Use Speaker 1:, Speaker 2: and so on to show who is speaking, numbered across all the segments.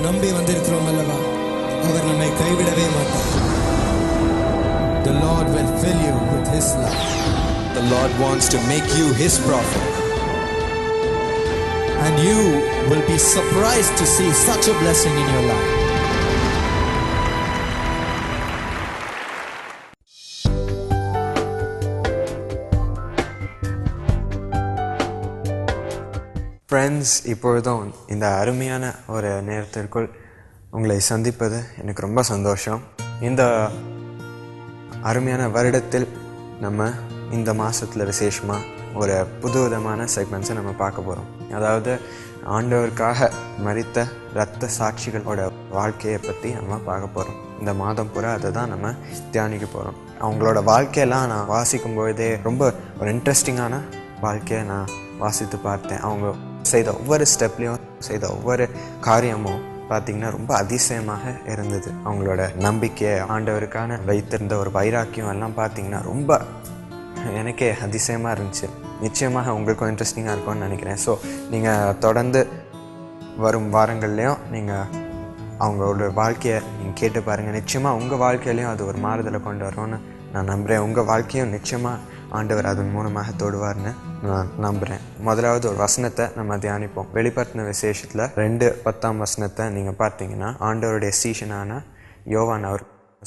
Speaker 1: நம்பி வந்திருக்கிறோம் அல்லவா, அவர் நம்மை கைவிடவே மாட்டார். The Lord will fill you with His love. The Lord wants to make you His prophet. And you will be surprised to see such a blessing in your life.
Speaker 2: Friends, இப்பொழுதும் இந்த அருமையான ஒரு நேரத்திற்குள் உங்களை சந்திப்பது எனக்கு ரொம்ப சந்தோஷம். இந்த அருமையான வருடத்தில் நம்ம இந்த மாதத்தில் விசேஷமாக ஒரு புது விதமான செக்மெண்ட்ஸை நம்ம பார்க்க போகிறோம். அதாவது ஆண்டவருக்காக மரித்த இரத்த சாட்சிகளோட வாழ்க்கையை பற்றி நம்ம பார்க்க போகிறோம். இந்த மாதம் பூரா அதை தான் நம்ம தியானிக்க போகிறோம். அவங்களோட வாழ்க்கையெல்லாம் நான் வாசிக்கும் பொழுதே ரொம்ப ஒரு இன்ட்ரெஸ்டிங்கான வாழ்க்கையை நான் வாசித்து பார்த்தேன். அவங்க செய்த ஒவ்வொரு ஸ்டெப்லேயும் செய்த ஒவ்வொரு காரியமும் பார்த்திங்கன்னா ரொம்ப அதிசயமாக இருந்தது. அவங்களோட நம்பிக்கை, ஆண்டவருக்கான வைத்திருந்த ஒரு வைராக்கியம் எல்லாம் பார்த்திங்கன்னா ரொம்ப எனக்கே அதிசயமாக இருந்துச்சு. நிச்சயமாக உங்களுக்கும் இன்ட்ரெஸ்டிங்காக இருக்கும்னு நினைக்கிறேன். ஸோ நீங்கள் தொடர்ந்து வரும் வாரங்கள்லேயும் நீங்கள் அவங்களோட வாழ்க்கையை நீங்கள் கேட்டு பாருங்கள். நிச்சயமாக உங்கள் வாழ்க்கையிலையும் அது ஒரு மாறுதலை கொண்டு வரும்னு நான் நம்புகிறேன். உங்கள் வாழ்க்கையும் நிச்சயமாக ஆண்டவர் அதன் மூலமாக தொடுவார்னு நான் நம்புகிறேன். முதலாவது ஒரு வசனத்தை நம்ம தியானிப்போம். வெளிப்படுத்தின விசேஷத்தில் 2:10 நீங்கள் பார்த்தீங்கன்னா, ஆண்டவருடைய சீஷனான யோவான் அவர்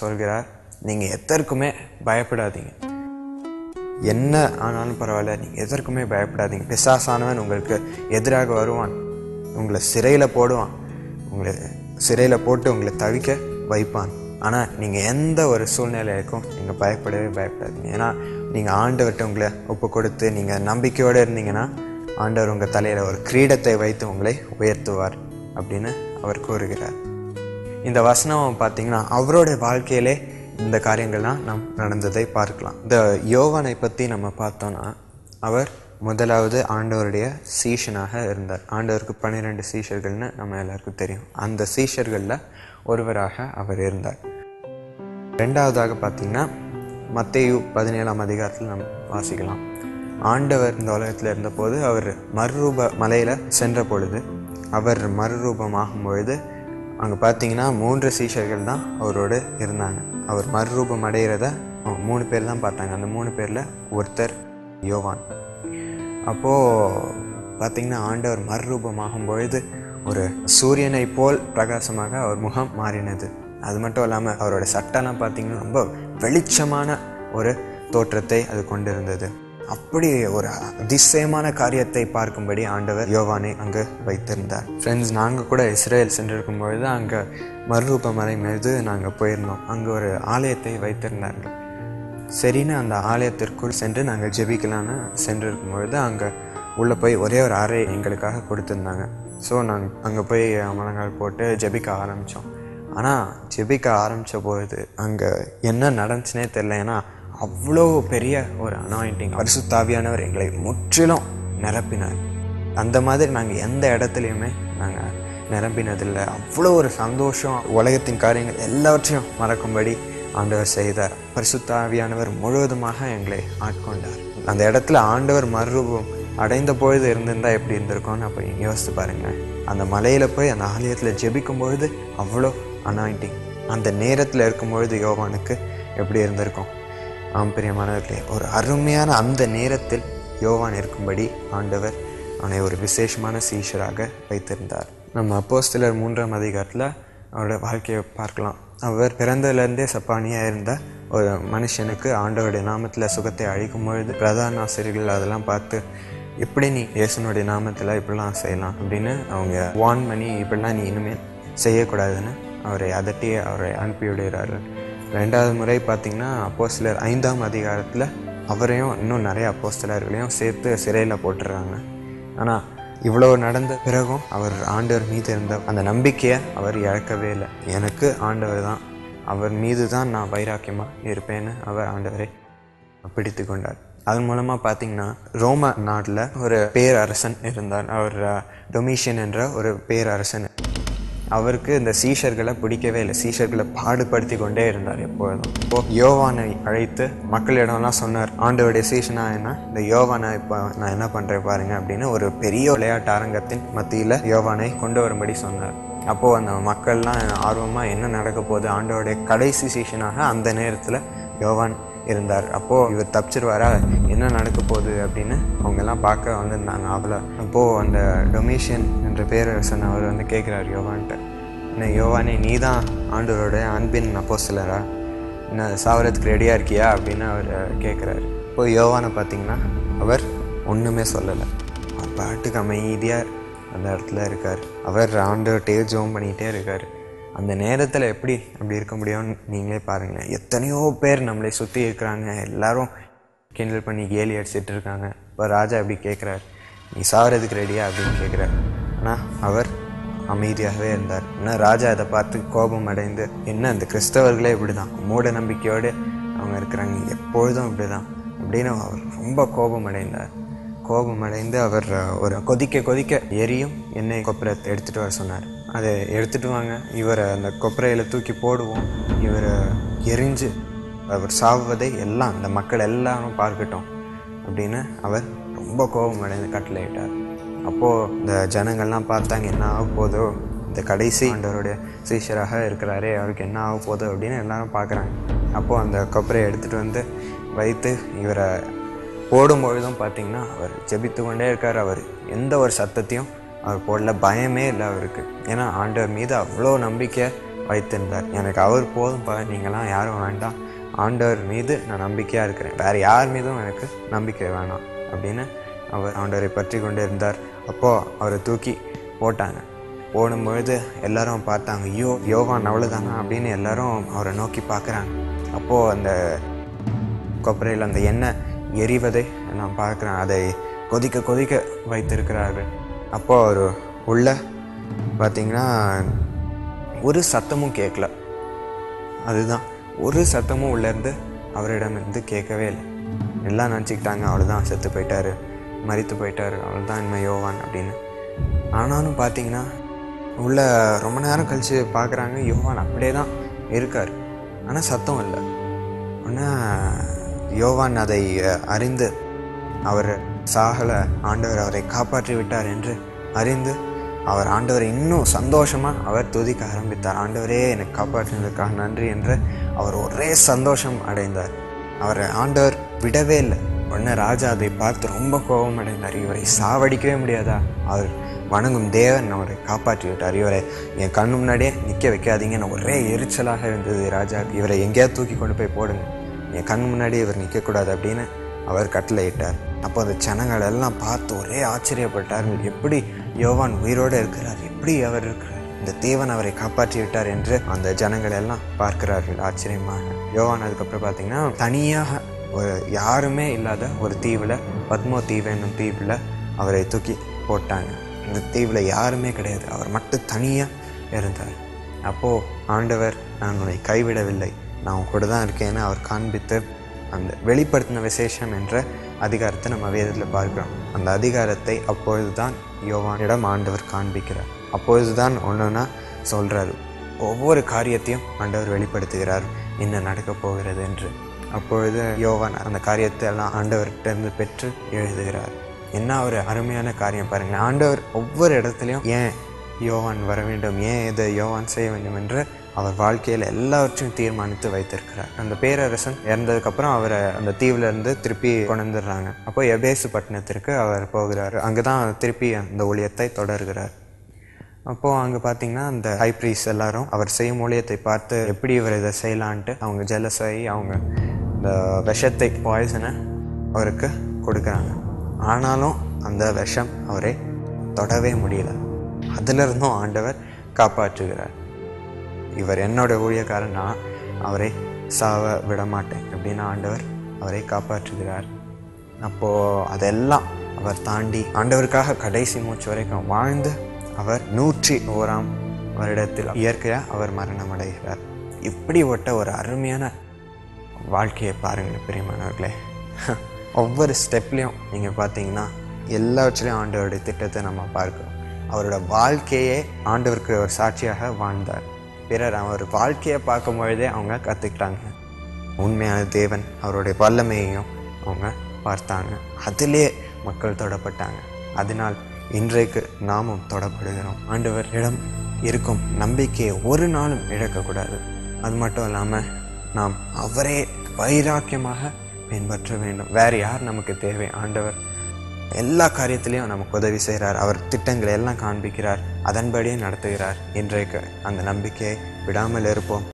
Speaker 2: சொல்கிறார், நீங்கள் எதற்குமே பயப்படாதீங்க. என்ன ஆனாலும் பரவாயில்ல, நீங்கள் எதற்குமே பயப்படாதீங்க. பிசாசானவன் உங்களுக்கு எதிராக வருவான், உங்களை சிறையில் போடுவான், உங்களை சிறையில் போட்டு உங்களை தவிக்க வைப்பான். ஆனால் நீங்கள் எந்த ஒரு சூழ்நிலைக்கும் நீங்கள் பயப்படவே பயப்படாதீங்க. ஏன்னா நீங்கள் ஆண்டவர்கிட்ட உங்களை ஒப்பு கொடுத்து நீங்கள் நம்பிக்கையோடு இருந்தீங்கன்னா ஆண்டவர் உங்கள் தலையில் ஒரு கிரீடத்தை வைத்து உங்களை உயர்த்துவார் அப்படின்னு அவர் கூறுகிறார். இந்த வசனம் பார்த்திங்கன்னா அவரோட வாழ்க்கையிலே இந்த காரியங்கள்லாம் நாம் நடந்ததை பார்க்கலாம். இந்த யோவானை பற்றி நம்ம பார்த்தோன்னா, அவர் முதலாவது ஆண்டவருடைய சீஷனாக இருந்தார். ஆண்டவருக்கு 12 சீஷர்கள்னு நம்ம எல்லாருக்கும் தெரியும். அந்த சீஷர்களில் ஒருவராக அவர் இருந்தார். ரெண்டாவதாக பார்த்திங்கன்னா மத்தேயு 17 நம்ம வாசிக்கலாம். ஆண்டவர் இந்த உலகத்தில் இருந்தபோது அவர் மறுரூப மலையில் சென்ற பொழுது, அவர் மறுரூபமாகும் பொழுது அங்கே பார்த்திங்கன்னா 3 சீஷர்கள் தான் அவரோடு இருந்தாங்க. அவர் மறுரூபம் அடைகிறத 3 பேர் தான் பார்த்தாங்க. அந்த 3 பேரில் ஒருத்தர் யோவான். அப்போது பார்த்திங்கன்னா ஆண்டவர் மறுரூபமாகும் பொழுது ஒரு சூரியனை போல் பிரகாசமாக அவர் முகம் மாறினது. அது மட்டும் இல்லாமல் அவரோட சட்டெல்லாம் பார்த்திங்கன்னா ரொம்ப வெளிச்சமான ஒரு தோற்றத்தை அது கொண்டிருந்தது. அப்படி ஒரு அதிசயமான காரியத்தை பார்க்கும்படி ஆண்டவர் யோவானை அங்கே வைத்திருந்தார். ஃப்ரெண்ட்ஸ், நாங்கள் கூட இஸ்ரேல் சென்றிருக்கும் பொழுது அங்கே மறுரூப மலை மீது நாங்கள் போயிருந்தோம். அங்கே ஒரு ஆலயத்தை வைத்திருந்தார்கள். சரின்னு அந்த ஆலயத்திற்குள் சென்று நாங்கள் ஜெபிக்கலான்னு சென்றிருக்கும் பொழுது அங்கே உள்ளே போய் ஒரே ஒரு அறை எங்களுக்காக கொடுத்துருந்தாங்க. ஸோ நாங்கள் அங்கே போய் முழங்கால் போட்டு ஜெபிக்க ஆரம்பித்தோம். ஆனால் ஜெபிக்க ஆரம்பித்த பொழுது அங்கே என்ன நடந்துச்சுனே தெரியல. ஏன்னா அவ்வளோ பெரிய ஒரு அனாயிண்டிங், பரிசுத்த ஆவியானவர் எங்களை முற்றிலும் நிரப்பினார். அந்த மாதிரி நாங்கள் எந்த இடத்துலையுமே நாங்கள் நிரம்பினதில்லை. அவ்வளோ ஒரு சந்தோஷம், உலகத்தின் காரியங்கள் எல்லாவற்றையும் மறக்கும்படி ஆண்டவர் செய்தார். பரிசுத்த ஆவியானவர் முழுவதுமாக எங்களை ஆட்கொண்டார். அந்த இடத்துல ஆண்டவர் மறுரூபம் அடைந்த பொழுது இருந்திருந்தால் எப்படி இருந்திருக்கும்னு அப்போ யோசித்து பாருங்கள். அந்த மலையில் போய் அந்த ஆலயத்தில் ஜெபிக்கும் பொழுது அவ்வளோ அனாயிண்டிங். அந்த நேரத்தில் இருக்கும் பொழுது யோவானுக்கு எப்படி இருந்திருக்கும்? பிரியமானவர்களே, ஒரு அருமையான அந்த நேரத்தில் யோவான் இருக்கும்படி ஆண்டவர் அவனை ஒரு விசேஷமான சீஷராக வைத்திருந்தார். நம்ம அப்போஸ்தலர் 3 அவரோட வாழ்க்கையை பார்க்கலாம். அவர் பிறந்ததுலேருந்தே சப்பானியாக இருந்த ஒரு மனுஷனுக்கு ஆண்டவருடைய நாமத்தில் சுகத்தை அழிக்கும் பொழுது பிரதான ஆசிரியர்கள் அதெல்லாம் பார்த்து, எப்படி நீ இயேசுனுடைய நாமத்தில் இப்படிலாம் செய்யலாம் அப்படின்னு அவங்க வார்ன் பண்ணி, இப்படிலாம் நீ இனிமேல் செய்யக்கூடாதுன்னு அவரை அதட்டி அவரை அனுப்பிவிடுகிறார்கள். 2வது முறை பார்த்திங்கன்னா அப்போஸ்தலர் 5 அவரையும் இன்னும் நிறைய அப்போஸ்தலர்களையும் சேர்த்து சிறையில் போட்டுடுறாங்க. ஆனால் இவ்வளோ நடந்த பிறகும் அவர் ஆண்டவர் மீது இருந்த அந்த நம்பிக்கையை அவர் இழக்கவே இல்லை. எனக்கு ஆண்டவர் தான், அவர் மீது தான் நான் வைராக்கியமாக இருப்பேன்னு அவர் ஆண்டவரை பிடித்து கொண்டார். அதன் மூலமாக பார்த்திங்கன்னா ரோம நாட்டில் ஒரு பேரரசன் இருந்தார். அவர் டொமிஷியன் என்ற ஒரு பேரரசன். அவருக்கு இந்த சீஷர்களை பிடிக்கவே இல்லை. சீஷர்களை பாடுபடுத்தி கொண்டே இருந்தார் எப்பொழுதும். இப்போது யோவானை அழைத்து மக்களிடம்லாம் சொன்னார், ஆண்டவருடைய சீஷனா என்ன, இந்த யோவானை இப்போ நான் என்ன பண்ணுறேன் பாருங்க அப்படின்னு ஒரு பெரிய விளையாட்டு அரங்கத்தின் மத்தியில் யோவானை கொண்டு வரும்படி சொன்னார். அப்போது அந்த மக்கள்லாம் ஆர்வமாக என்ன நடக்க போகுது, ஆண்டவருடைய கடைசி சீஷனாக அந்த நேரத்தில் யோவான் இருந்தார். அப்போது இவர் தப்பிச்சிருவாரா, என்ன நடக்க போகுது அப்படின்னு அவங்கெல்லாம் பார்க்க வந்திருந்தாங்க அவளை. அப்போது அந்த டொமிஷியன் என்ற பேரரசன் அவர் வந்து கேட்குறாரு யோவான்கிட்ட, என்ன யோவானே, நீ தான் ஆண்டவருடைய அன்பின் அப்போஸ்தலரா, என்ன சாவரத்துக்கு ரெடியாக இருக்கியா அப்படின்னு அவர் கேட்குறாரு. இப்போது யோவானை பார்த்திங்கன்னா அவர் ஒன்றுமே சொல்லலை. அவர் பாட்டுக்கு அமைதியாக அந்த இடத்துல இருக்கார். அவர் ஆண்டவர்கிட்டே ஜெபம் பண்ணிகிட்டே இருக்கார். அந்த நேரத்தில் எப்படி அப்படி இருக்க முடியும்னு நீங்களே பாருங்கள். எத்தனையோ பேர் நம்மளை சுற்றி இருக்கிறாங்க, எல்லாரும் கிண்டல் பண்ணி கேலி அடிச்சிட்டு இருக்காங்க. இப்போ ராஜா எப்படி கேட்குறாரு, நீ சாவறதுக்கு ரெடியா அப்படின்னு கேட்குறாரு. ஆனால் அவர் அமைதியாகவே இருந்தார். ஆனால் ராஜா அதை பார்த்து கோபம் அடைந்து, என்ன இந்த கிறிஸ்தவர்களே இப்படி தான் மூட நம்பிக்கையோடு அவங்க இருக்கிறாங்க, எப்பொழுதும் இப்படி தான் அப்படின்னு அவர் ரொம்ப கோபம் அடைந்து அவர் ஒரு கொதிக்க எரியும் எண்ணெய் கொப்பரை எடுத்துகிட்டு வர சொன்னார். அதை எடுத்துகிட்டு வாங்க, இவரை அந்த கொப்பரையில் தூக்கி போடுவோம், இவரை எரிஞ்சு அவர் சாவதை எல்லாம் இந்த மக்கள் எல்லாரும் பார்க்கட்டும் அப்படின்னு அவர் ரொம்ப கோபம் அடைந்து கட்டளையிட்டார். அப்போது இந்த ஜனங்கள்லாம் பார்த்தாங்க, என்ன ஆக போதோ, இந்த கடைசி ஆண்டவருடைய சீஷராக இருக்கிறாரே, அவருக்கு என்ன ஆக போதோ அப்படின்னு எல்லாரும் பார்க்குறாங்க. அப்போது அந்த கொப்பரையை எடுத்துகிட்டு வந்து வைத்து இவரை போடும்பொழுதும் பார்த்திங்கன்னா அவர் ஜெபித்து கொண்டே இருக்கார். அவர் எந்த ஒரு சத்தத்தையும் அவர் போடல, பயமே இல்லை அவருக்கு. ஏன்னா ஆண்டவர் மீது அவ்வளோ நம்பிக்கை வைத்திருந்தார். எனக்கு அவர் போதும், நீங்களாம் யாரும் வேண்டாம், ஆண்டவர் மீது நான் நம்பிக்கையாக இருக்கிறேன், வேறு யார் மீதும் எனக்கு நம்பிக்கை வேணாம் அப்படின்னு அவர் ஆண்டவரை பற்றி கொண்டே இருந்தார். அப்போது அவரை தூக்கி போட்டாங்க. போடும்பொழுது எல்லாரும் பார்த்தாங்க, ஐயோ யோவான் அவ்வளோதானா அப்படின்னு எல்லாரும் அவரை நோக்கி பார்க்குறாங்க. அப்போது அந்த கொப்பரையில் அந்த எண்ணெய் எரிவதை நான் பார்க்குறேன். அதை கொதிக்க வைத்திருக்கிறார்கள். அப்போது அவர் உள்ள பார்த்திங்கன்னா ஒரு சத்தமும் கேட்கல. அதுதான், ஒரு சத்தமும் உள்ளேருந்து அவரிடமிருந்து கேட்கவே இல்லை. எல்லாம் நினச்சிக்கிட்டாங்க அவ்வளோதான், செத்து போயிட்டார், மரித்து போயிட்டார், அவ்வளோதான் இனிமேல் யோவான் அப்படின்னு. ஆனாலும் பார்த்திங்கன்னா உள்ள ரொம்ப நேரம் கழித்து பார்க்குறாங்க, யோவான் அப்படியே தான் இருக்கார், ஆனால் சத்தம் இல்லை. ஆனால் யோவான் அதை அறிந்து அவர் சாகலை, ஆண்டவர் அவரை காப்பாற்றி விட்டார் என்று அறிந்து அவர் ஆண்டவரை இன்னும் சந்தோஷமாக அவர் துதிக்க ஆரம்பித்தார். ஆண்டவரே எனக்கு காப்பாற்றினதுக்காக நன்றி என்று அவர் ஒரே சந்தோஷம் அடைந்தார். அவரை ஆண்டவர் விடவே இல்லை. உடனே ராஜா அதை பார்த்து ரொம்ப கோபம் அடைந்தார். இவரை சாவடிக்கவே முடியாதா, அவர் வணங்கும் தேவன் அவரை காப்பாற்றி விட்டார், இவரை என் கண்ணு முன்னாடியே நிற்க வைக்காதீங்கன்னு ஒரே எரிச்சலாக இருந்தது ராஜாவுக்கு. இவரை எங்கேயாவது தூக்கி கொண்டு போய் போடுங்க, என் கண் முன்னாடி இவர் நிற்கக்கூடாது அப்படின்னு அவர் கட்டளையிட்டார். அப்போ அந்த ஜனங்கள் எல்லாம் பார்த்து ஒரே ஆச்சரியப்பட்டார்கள். எப்படி யோவான் உயிரோடு இருக்கிறார், எப்படி அவர் இருக்கிறார், இந்த தேவன் அவரை காப்பாற்றி விட்டார் என்று அந்த ஜனங்கள் எல்லாம் பார்க்கிறார்கள் ஆச்சரியமாக. யோவான் அதுக்கப்புறம் பார்த்திங்கன்னா தனியாக ஒரு யாருமே இல்லாத ஒரு தீவில், பத்மோ தீவு என்னும் தீவில் அவரை தூக்கி போட்டாங்க. இந்த தீவில் யாருமே கிடையாது, அவர் மட்டும் தனியாக இருந்தார். அப்போது ஆண்டவர், நான் உன்னை கைவிடவில்லை, நான் கூட தான் இருக்கேன்னு அவர் காண்பித்து அந்த வெளிப்படுத்தின விசேஷம் என்ற அதிகாரத்தை நம்ம வேதத்தில் பார்க்கிறோம். அந்த அதிகாரத்தை அப்பொழுது தான் யோவானிடம் ஆண்டவர் காண்பிக்கிறார். அப்பொழுது தான் ஒன்றுன்னா சொல்கிறார், ஒவ்வொரு காரியத்தையும் ஆண்டவர் வெளிப்படுத்துகிறார் என்ன நடக்கப் போகிறது என்று. அப்பொழுது யோவான் அந்த காரியத்தை எல்லாம் ஆண்டவர்கிட்டருந்து பெற்று எழுதுகிறார். என்ன ஒரு அருமையான காரியம் பாருங்கள். ஆண்டவர் ஒவ்வொரு இடத்துலையும் ஏன் யோவான் வர வேண்டும், ஏன் இதை யோவான் செய்ய வேண்டும் என்று அவர் வாழ்க்கையில் எல்லாவற்றையும் தீர்மானித்து வைத்திருக்கிறார். அந்த பேரரசன் இறந்ததுக்கப்புறம் அவரை அந்த தீவிலேருந்து திருப்பி கொண்டு வந்துடுறாங்க. அப்போ எபேசு பட்டணத்திற்கு அவர் போகிறார். அங்கே தான் திருப்பி அந்த ஊழியத்தை தொடர்கிறார். அப்போது அங்கே பார்த்திங்கன்னா அந்த ஹை ப்ரீஸ்ட் எல்லாரும் அவர் செய்யும் ஊழியத்தை பார்த்து எப்படி இவர் இதை செய்யலான்ட்டு அவங்க ஜெலஸ் ஆகி அவங்க இந்த விஷத்தை, பாய்சனை அவருக்கு கொடுக்குறாங்க. ஆனாலும் அந்த விஷம் அவரை தொடவே முடியல. அதிலிருந்தும் ஆண்டவர் காப்பாற்றுகிறார். இவர் என்னோட ஊழியக்காரன், நான் அவரை சாவ விட மாட்டேன் அப்படின்னு ஆண்டவர் அவரை காப்பாற்றுகிறார். அப்போது அதெல்லாம் அவர் தாண்டி ஆண்டவருக்காக கடைசி மூச்சு வரைக்கும் வாழ்ந்து அவர் 101ஆம் வருடத்தில் இயற்கையாக அவர் மரணம் அடைகிறார். இப்படி ஒரு அருமையான வாழ்க்கையை பாருங்கள் பிரியமானவர்களே. ஒவ்வொரு ஸ்டெப்லேயும் நீங்கள் பார்த்தீங்கன்னா எல்லாவற்றிலையும் ஆண்டவருடைய திட்டத்தை நம்ம பார்க்கிறோம். அவரோட வாழ்க்கையே ஆண்டவருக்கு ஒரு சாட்சியாக வாழ்ந்தார். பிறர் அவர் வாழ்க்கையை பார்க்கும் பொழுதே அவங்க கற்றுக்கிட்டாங்க. உண்மையான தேவன் அவருடைய வல்லமையையும் அவங்க பார்த்தாங்க. அதிலே மக்கள் தொடப்பட்டாங்க. அதனால் இன்றைக்கு நாமும் தொடப்படுகிறோம். ஆண்டவரிடம் இருக்கும் நம்பிக்கையை ஒரு நாளும் இழக்கக்கூடாது. அது மட்டும் இல்லாமல் நாம் அவரே வைராக்கியமாக பின்பற்ற வேண்டும். வேறு யார் நமக்கு தேவை? ஆண்டவர் எல்லா காரியத்திலையும் நமக்கு உதவி செய்கிறார். அவர் திட்டங்களை எல்லாம் காண்பிக்கிறார், அதன்படியே நடத்துகிறார். இன்றைக்கு அந்த நம்பிக்கையை விடாமல் இருப்போம்.